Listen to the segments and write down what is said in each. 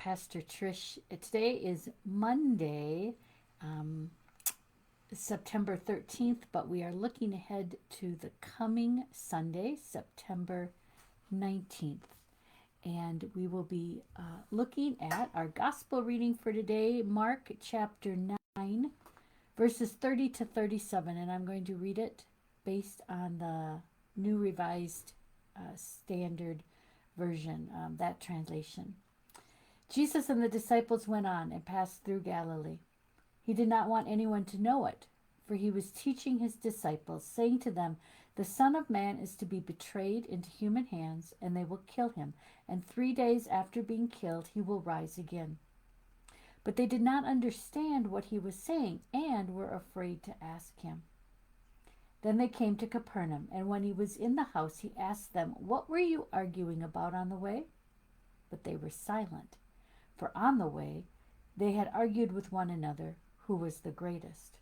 Pastor Trish. Today is Monday, September 13th, but we are looking ahead to the coming Sunday, September 19th. And we will be looking at our gospel reading for today, Mark chapter 9, verses 30 to 37. And I'm going to read it based on the New Revised Standard Version, that translation. Jesus and the disciples went on and passed through Galilee. He did not want anyone to know it, for he was teaching his disciples, saying to them, "The Son of Man is to be betrayed into human hands, and they will kill him, and 3 days after being killed, he will rise again." But they did not understand what he was saying, and were afraid to ask him. Then they came to Capernaum, and when he was in the house, he asked them, "What were you arguing about on the way?" But they were silent, for on the way they had argued with one another who was the greatest.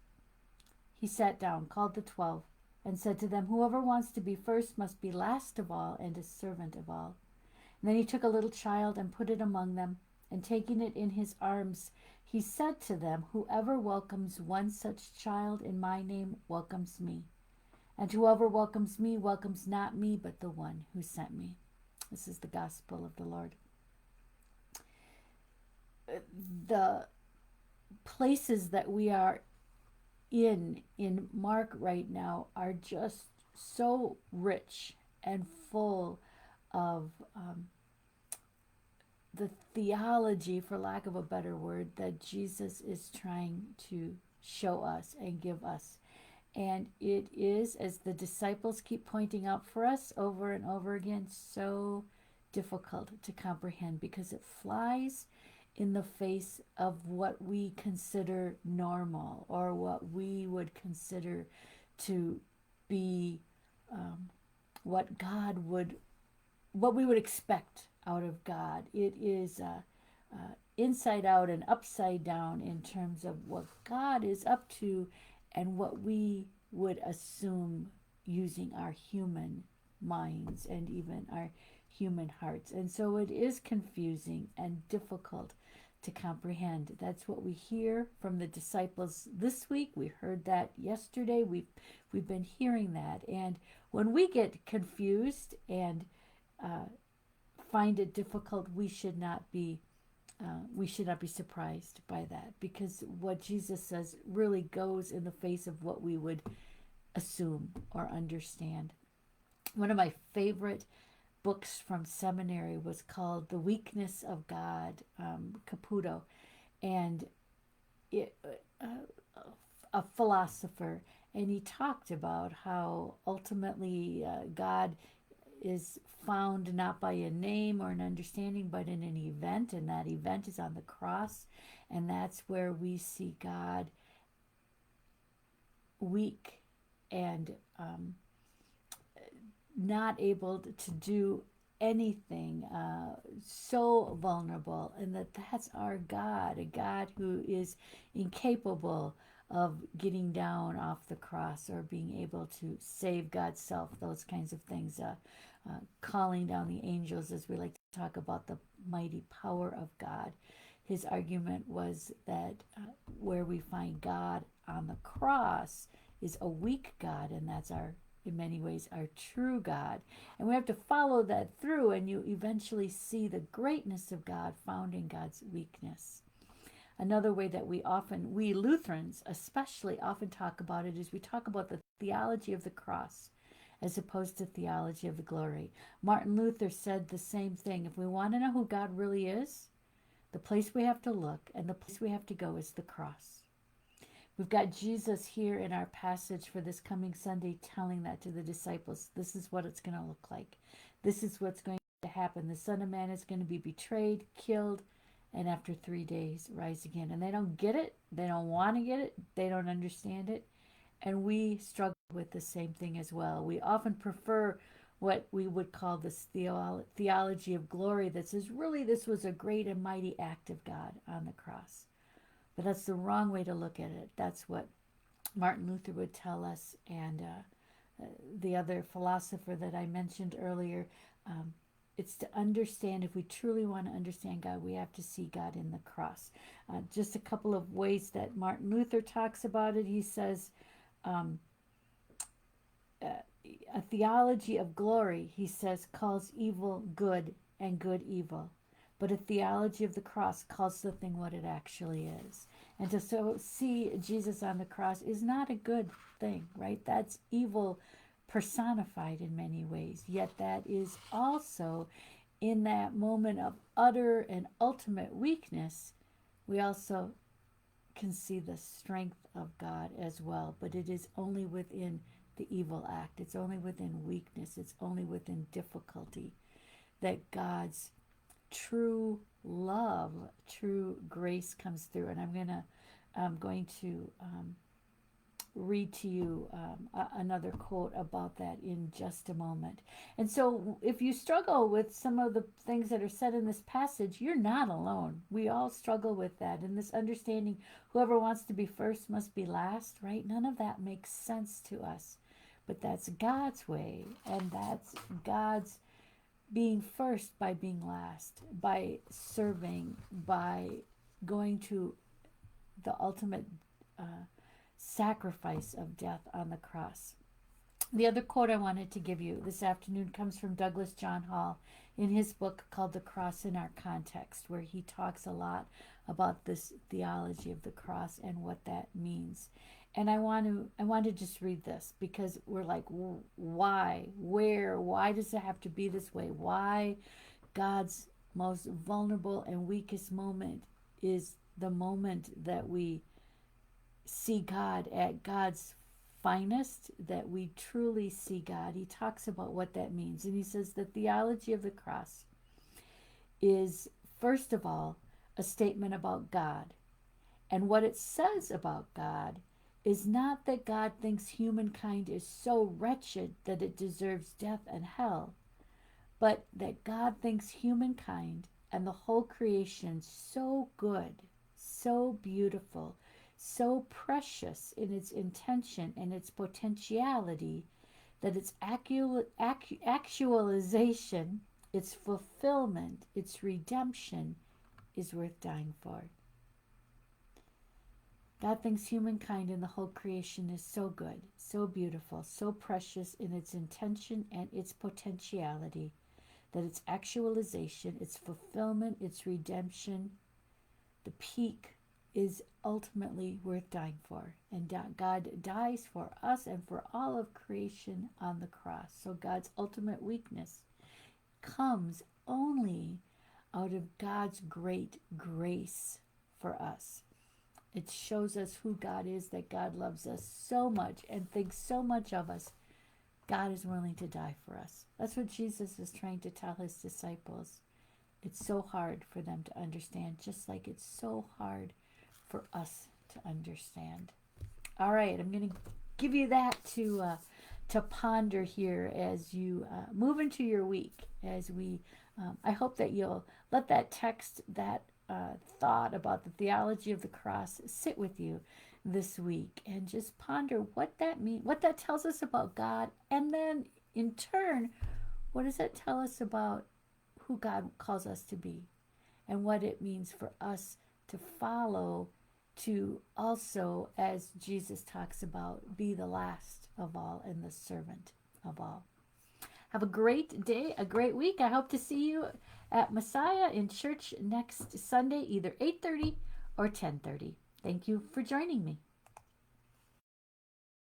He sat down, called the 12, and said to them, "Whoever wants to be first must be last of all and a servant of all." And then he took a little child and put it among them, and taking it in his arms, he said to them, "Whoever welcomes one such child in my name welcomes me. And whoever welcomes me welcomes not me, but the one who sent me." This is the gospel of the Lord. The places that we are in Mark right now are just so rich and full of the theology, for lack of a better word, that Jesus is trying to show us and give us. And it is, as the disciples keep pointing out for us over and over again, so difficult to comprehend because it flies in the face of what we consider normal or what we would consider to be what we would expect out of God. It is inside out and upside down in terms of what God is up to and what we would assume using our human minds and even our human hearts. And so it is confusing and difficult to comprehend. That's what we hear from the disciples this week. We heard that yesterday. We've been hearing that. And when we get confused and find it difficult, we should not be surprised by that, because what Jesus says really goes in the face of what we would assume or understand. One of my favorite books from seminary was called The Weakness of God, Caputo, and a philosopher, and he talked about how ultimately God is found not by a name or an understanding, but in an event, and that event is on the cross, and that's where we see God weak and not able to do anything, so vulnerable, and that's our God, a God who is incapable of getting down off the cross or being able to save God's self, those kinds of things, calling down the angels, as we like to talk about the mighty power of God. His argument was that where we find God on the cross is a weak God, and that's in many ways, our true God. And we have to follow that through, and you eventually see the greatness of God found in God's weakness. Another way that we Lutherans especially often talk about it is we talk about the theology of the cross as opposed to theology of the glory. Martin Luther said the same thing. If we want to know who God really is, the place we have to look and the place we have to go is the cross. We've got Jesus here in our passage for this coming Sunday telling that to the disciples. This is what it's going to look like. This is what's going to happen. The Son of Man is going to be betrayed, killed, and after 3 days rise again. And they don't get it. They don't want to get it. They don't understand it. And we struggle with the same thing as well. We often prefer what we would call this theology of glory that says, really, this was a great and mighty act of God on the cross. But that's the wrong way to look at it. That's what Martin Luther would tell us, and the other philosopher that I mentioned earlier, It's to understand, if we truly want to understand God, we have to see God in the cross. Just a couple of ways that Martin Luther talks about it. He says, um, a theology of glory, he says, calls evil good and good evil. But a theology of the cross calls the thing what it actually is. And to so see Jesus on the cross is not a good thing, right? That's evil personified in many ways. Yet that is also, in that moment of utter and ultimate weakness, we also can see the strength of God as well. But it is only within the evil act, it's only within weakness, it's only within difficulty that God's true love, true grace comes through. And I'm going to read to you another quote about that in just a moment. And so, if you struggle with some of the things that are said in this passage, you're not alone. We all struggle with that. And this understanding, whoever wants to be first must be last, right? None of that makes sense to us. But that's God's way, and that's God's being first by being last, by serving, by going to the ultimate sacrifice of death on the cross. The other quote I wanted to give you this afternoon comes from Douglas John Hall in his book called The Cross in Our Context, where he talks a lot about this theology of the cross and what that means. And I want to just read this, because we're like, why, where, why does it have to be this way? Why God's most vulnerable and weakest moment is the moment that we see God at God's finest, that we truly see God. He talks about what that means. And he says the theology of the cross is, first of all, a statement about God. And what it says about God is not that God thinks humankind is so wretched that it deserves death and hell, but that God thinks humankind and the whole creation so good, so beautiful, so precious in its intention and its potentiality, that its actualization, its fulfillment, its redemption is worth dying for. God thinks humankind and the whole creation is so good, so beautiful, so precious in its intention and its potentiality, that its actualization, its fulfillment, its redemption, the peak, is ultimately worth dying for. And God dies for us and for all of creation on the cross. So God's ultimate weakness comes only out of God's great grace for us. It shows us who God is, that God loves us so much and thinks so much of us. God is willing to die for us. That's what Jesus is trying to tell his disciples. It's so hard for them to understand, just like it's so hard for us to understand. All right, I'm going to give you that to ponder here as you move into your week. As we, I hope that you'll let that text, that thought about the theology of the cross sit with you this week, and just ponder what that means, what that tells us about God, and then in turn, what does that tell us about who God calls us to be, and what it means for us to follow, to also, as Jesus talks about, be the last of all and the servant of all. Have a great day, a great week. I hope to see you at Messiah in church next Sunday, either 8:30 or 10:30. Thank you for joining me.